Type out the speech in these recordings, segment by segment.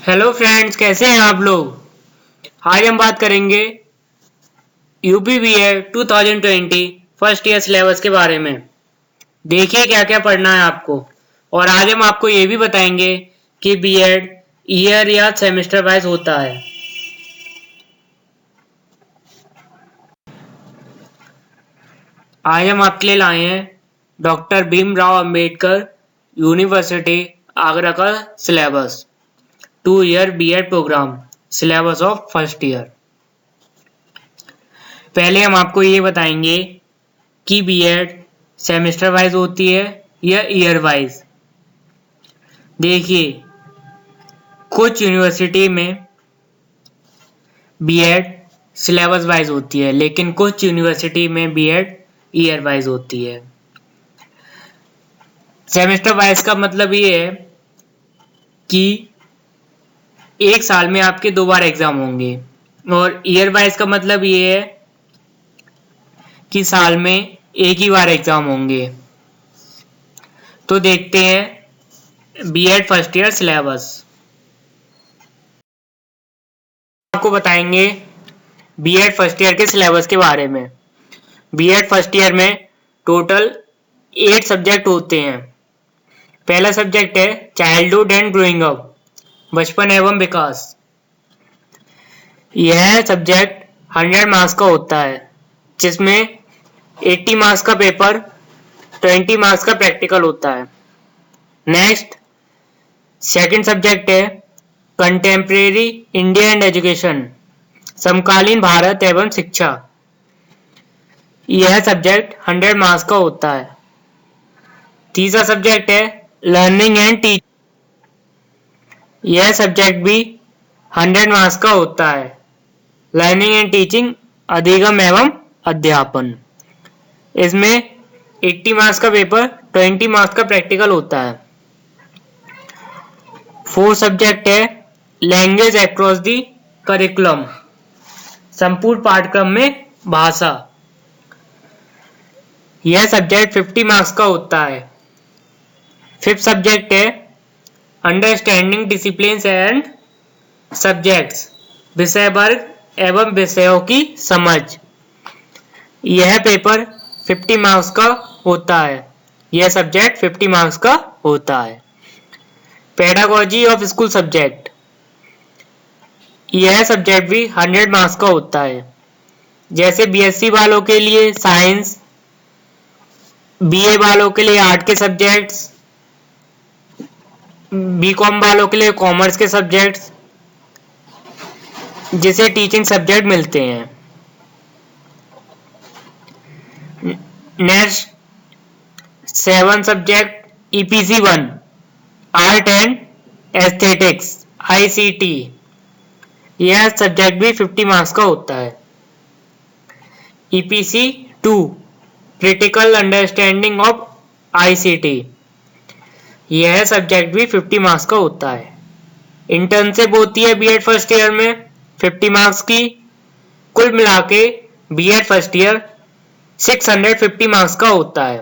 Hello friends, कैसे हैं आप लोग। आज हम बात करेंगे UP BEd 2020 first year syllabus के बारे में। देखिए क्या क्या पढ़ना है आपको। और आज हम आपको ये भी बताएंगे कि बीएड ईयर या सेमेस्टर वाइज होता है। आज हम आपके लिए लाए हैं डॉक्टर भीमराव अंबेडकर यूनिवर्सिटी आगरा का syllabus 2 year BEd program syllabus of first year. पहले हम आपको ये बताएंगे कि बीएड सेमेस्टर वाइज होती है या ईयर वाइज। देखिए, कुछ यूनिवर्सिटी में बीएड सिलेबस वाइज होती है, लेकिन कुछ यूनिवर्सिटी में बीएड ईयर वाइज होती है। सेमेस्टर वाइज का मतलब ये है कि एक साल में आपके 2 बार एग्जाम होंगे, और ईयर वाइज का मतलब ये है कि साल में एक ही बार एग्जाम होंगे। तो देखते हैं बीएड फर्स्ट ईयर सिलेबस। आपको बताएंगे बीएड फर्स्ट ईयर के सिलेबस के बारे में। बीएड फर्स्ट ईयर में टोटल 8 सब्जेक्ट होते हैं। पहला सब्जेक्ट है चाइल्डहुड एंड ग्रोइंग अप, बचपन एवं विकास। यह सब्जेक्ट 100 मार्क्स का होता है, जिसमें 80 मार्क्स का पेपर, 20 मार्क्स का प्रैक्टिकल होता है। नेक्स्ट सेकंड सब्जेक्ट है कंटेम्प्रेरी इंडिया एंड एजुकेशन, समकालीन भारत एवं शिक्षा। यह सब्जेक्ट 100 मार्क्स का होता है। तीसरा सब्जेक्ट है लर्निंग एंड टीचिंग। यह सब्जेक्ट भी 100 मार्क्स का होता है। लर्निंग एंड टीचिंग, अधिगम एवं अध्यापन। इसमें 80 मार्क्स का पेपर, 20 मार्क्स का प्रैक्टिकल होता है। फोर्थ सब्जेक्ट है लैंग्वेज अक्रॉस दी करिकुलम, संपूर्ण पाठ्यक्रम में भाषा। यह सब्जेक्ट 50 मार्क्स का होता है। फिफ्थ सब्जेक्ट है अंडरस्टैंडिंग डिसिप्लिन्स एंड सब्जेक्ट्स, विषय वर्ग एवं विषयों की समझ। यह पेपर 50 मार्क्स का होता है। यह सब्जेक्ट 50 मार्क्स का होता है। पेडागोजी ऑफ स्कूल सब्जेक्ट, यह सब्जेक्ट भी 100 मार्क्स का होता है। जैसे बीएससी वालों के लिए साइंस, बीए वालों के लिए आर्ट के सब्जेक्ट्स, बीकॉम वालों के लिए कॉमर्स के सब्जेक्ट्स, जिसे टीचिंग सब्जेक्ट मिलते हैं। Next 7 subject EPC 1, art and aesthetics, ICT. यह सब्जेक्ट भी 50 मार्क्स का होता है। EPC 2, critical understanding of ICT. यह सब्जेक्ट भी 50 मार्क्स का होता है। इंटर्नशिप होती है बीएड फर्स्ट ईयर में 50 मार्क्स की। कुल मिला के बीएड फर्स्ट ईयर 650 मार्क्स का होता है।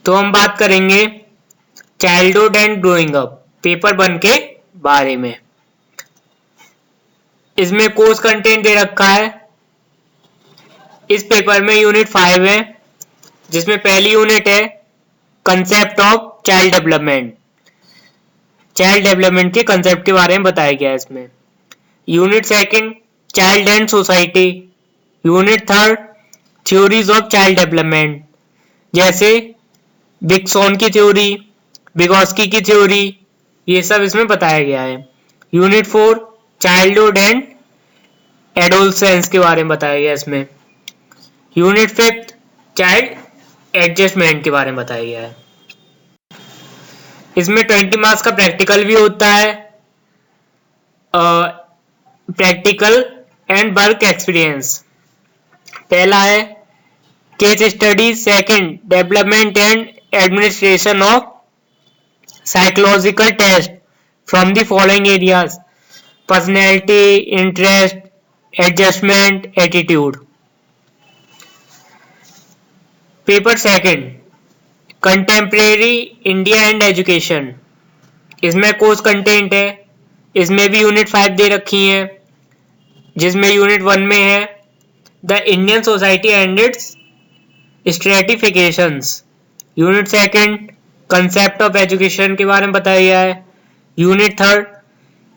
तो हम बात करेंगे childhood and growing up paper 1 के बारे में। इसमें कोर्स कंटेंट दे रखा है। इस पेपर में यूनिट 5 है, जिसमें पहली यूनिट है concept of child development. Child development के कंसेप्ट के बारे में बताया गया है इसमें। Unit 2 child and society. Unit 3 theories of child development, जैसे विक्सॉन की थ्योरी, विगोस्की की थ्योरी, ये सब इसमें बताया गया है। यूनिट 4 चाइल्डहुड एंड एडोलसेंस के बारे में बताया गया इसमें। यूनिट 5 चाइल्ड एडजस्टमेंट के बारे में बताया गया है। इसमें 20 मार्क्स का प्रैक्टिकल भी होता है। Practical and work experience. पहला है case study. Second development and administration of psychological test from the following areas: personality, interest, adjustment, attitude. Paper 2 contemporary India and education, इसमें कोर्स कंटेंट है, इसमें भी यूनिट 5 दे रखी है, जिसमें यूनिट 1 में है the Indian society and its stratifications. Unit 2 concept of education के बारे में बताया गया है। यूनिट 3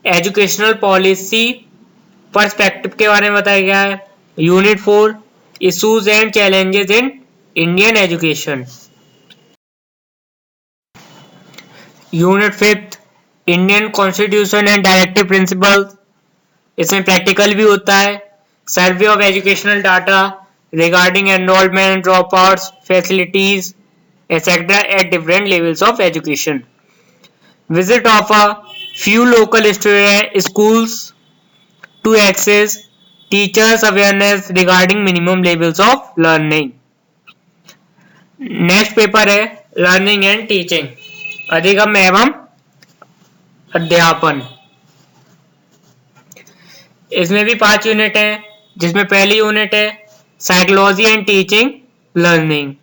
एजुकेशनल पॉलिसी पर्सपेक्टिव के बारे में बताया गया है। Unit 4 issues and challenges in Indian education. Unit 5 Indian constitution and directive principles, इसमें प्रैक्टिकल भी होता है। Survey of educational data regarding enrolment, drop outs, facilities etcetera at different levels of education. Visit of a few local schools to access teachers awareness regarding minimum levels of learning. Next paper है learning and teaching, अधिगम एवं अध्यापन। इसमें भी 5 unit है, जिसमें पहली unit है साइकोलॉजी एंड टीचिंग लर्निंग।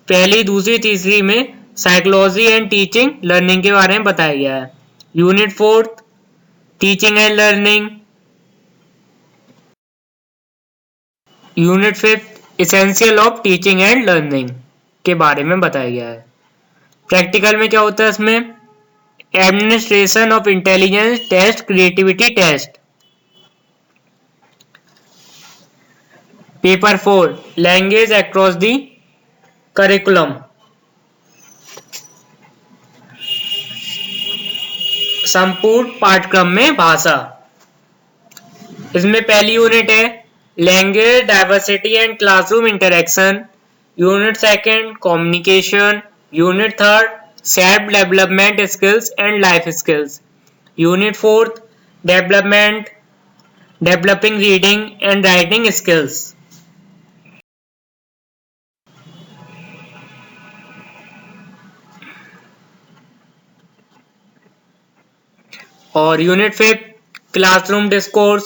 पहली, दूसरी, तीसरी में साइकोलॉजी एंड टीचिंग लर्निंग के बारे में बताया गया है। Unit 4 teaching and learning. Unit 5 essential of teaching and learning के बारे में बताया गया है। प्रैक्टिकल में क्या होता है, इसमें administration of intelligence test, creativity test. Paper 4 language across the curriculum. संपूर्ण पाठ्यक्रम में भाषा। इसमें पहली यूनिट है language diversity and classroom interaction. Unit 2 communication. Unit 3 self development skills and life skills. Unit 4 developing reading and writing skills. और unit 5 classroom discourse.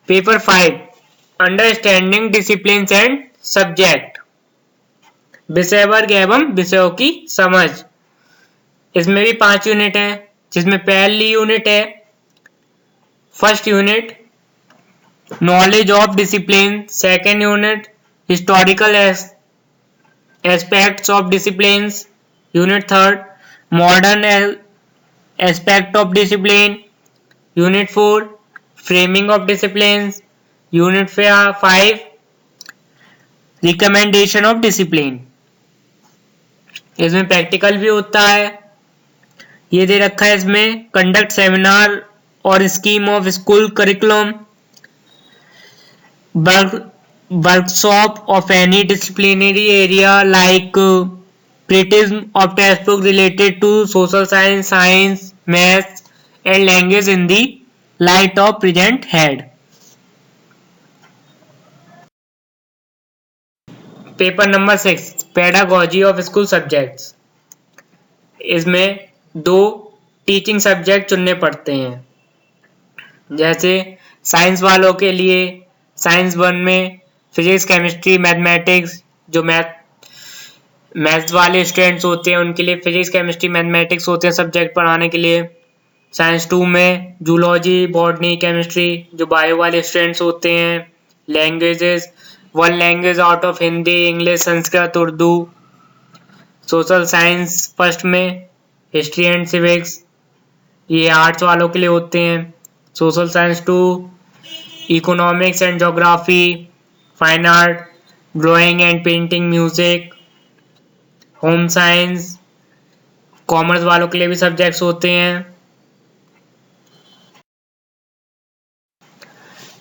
Paper 5 understanding discipline and subject, विषय वर्ग एवं विषयों की समझ। इसमें भी 5 यूनिट है, जिसमें पहली यूनिट है first unit knowledge of discipline. Second unit historical aspects of discipline. Unit 3 modern aspect of discipline. Unit 4 framing of disciplines. Unit 5 recommendation of discipline. इसमें प्रैक्टिकल भी होता है, ये दे रखा है इसमें कंडक्ट सेमिनार और scheme of school curriculum, workshop of any disciplinary area like criticism of textbook related to social science, science, maths and language in the light of present head. Paper number 6 pedagogy of school subjects. इसमें 2 teaching subject चुनने पड़ते हैं। जैसे science वालों के लिए science 1 में physics, chemistry, mathematics, जो मैथ्स वाले स्टूडेंट्स होते हैं उनके लिए फिजिक्स, केमिस्ट्री, मैथमेटिक्स होते हैं सब्जेक्ट पढ़ाने के लिए। साइंस 2 में जूलॉजी, बॉटनी, केमिस्ट्री, जो बायो वाले स्टूडेंट्स होते हैं। Languages 1 language out of Hindi, English, Sanskrit, Urdu. Social science first में हिस्ट्री एंड सिविक्स, ये आर्ट्स वालों के लिए होते हैं। Social science 2 economics and geography, fine art, drawing and painting, music. Home science commerce वालों के लिए भी सब्जेक्ट्स होते हैं।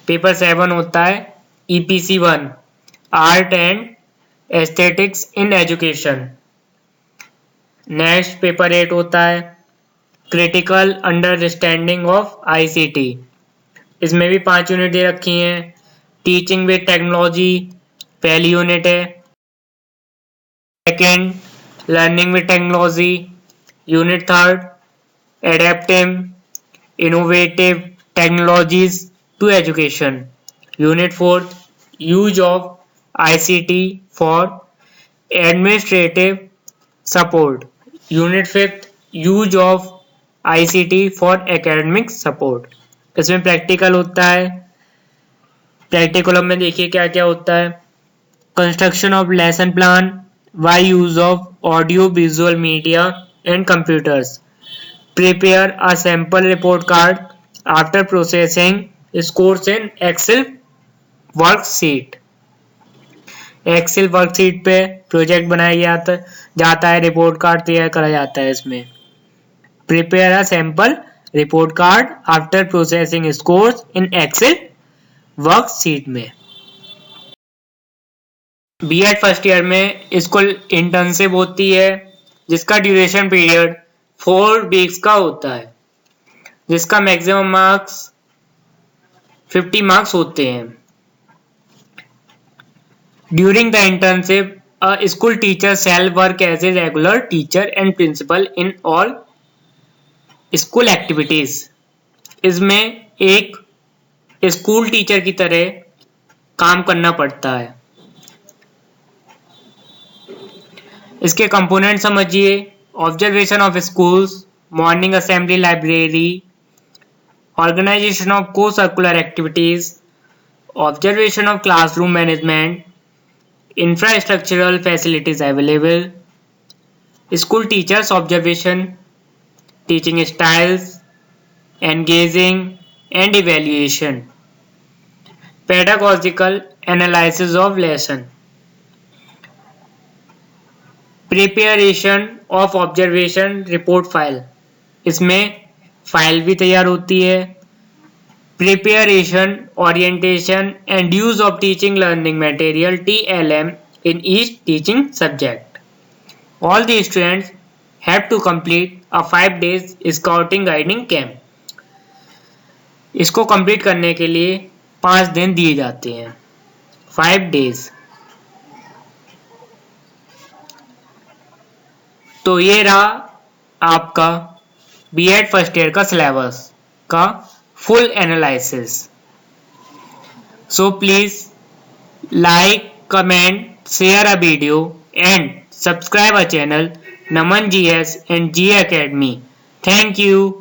पेपर 7 होता है EPC 1 art and aesthetics in education. Next paper 8 होता है क्रिटिकल अंडरस्टैंडिंग ऑफ ICT। इसमें भी 5 यूनिट दे रखी हैं। टीचिंग विद टेक्नोलॉजी पहली यूनिट है। Second learning with technology. Unit 3 adapting innovative technologies to education. Unit 4 use of ICT for administrative support. Unit 5th, use of ICT for academic support. इसमें practical होता है. Practical में देखिए क्या क्या होता है. Construction of lesson plan by use of audio visual media and computers. Prepare a sample report card after processing scores in Excel worksheet. Excel worksheet पे प्रोजेक्ट बनाया जाता है, रिपोर्ट कार्ड तैयार करा जाता है. इसमें prepare a sample report card after processing scores in Excel worksheet में. बीएड फर्स्ट ईयर में स्कूल इंटर्नशिप होती है जिसका ड्यूरेशन पीरियड 4 वीक्स का होता है, जिसका मैक्सिमम मार्क्स 50 मार्क्स होते हैं. During the internship a school teacher shall work as a regular teacher and principal in all school activities. इसमें एक स्कूल टीचर की तरह काम करना पड़ता है. इसके कंपोनेंट समझिए. Observation of schools, morning assembly library, organisation of co curricular activities, observation of classroom management, infrastructural facilities available, school teachers observation, teaching styles, engaging and evaluation, pedagogical analysis of lesson, preparation of observation report file. इसमें file भी तैयार होती है. Preparation, orientation and use of teaching learning material TLM in each teaching subject. All the students have to complete a 5 days scouting guiding camp. इसको complete करने के लिए 5 दिन दिए जाते हैं. 5 days. तो ये रहा आपका बीएड फर्स्ट ईयर का सिलेबस का full analysis. So please like, comment, share a video and subscribe our channel Naman GS and G Academy. Thank you.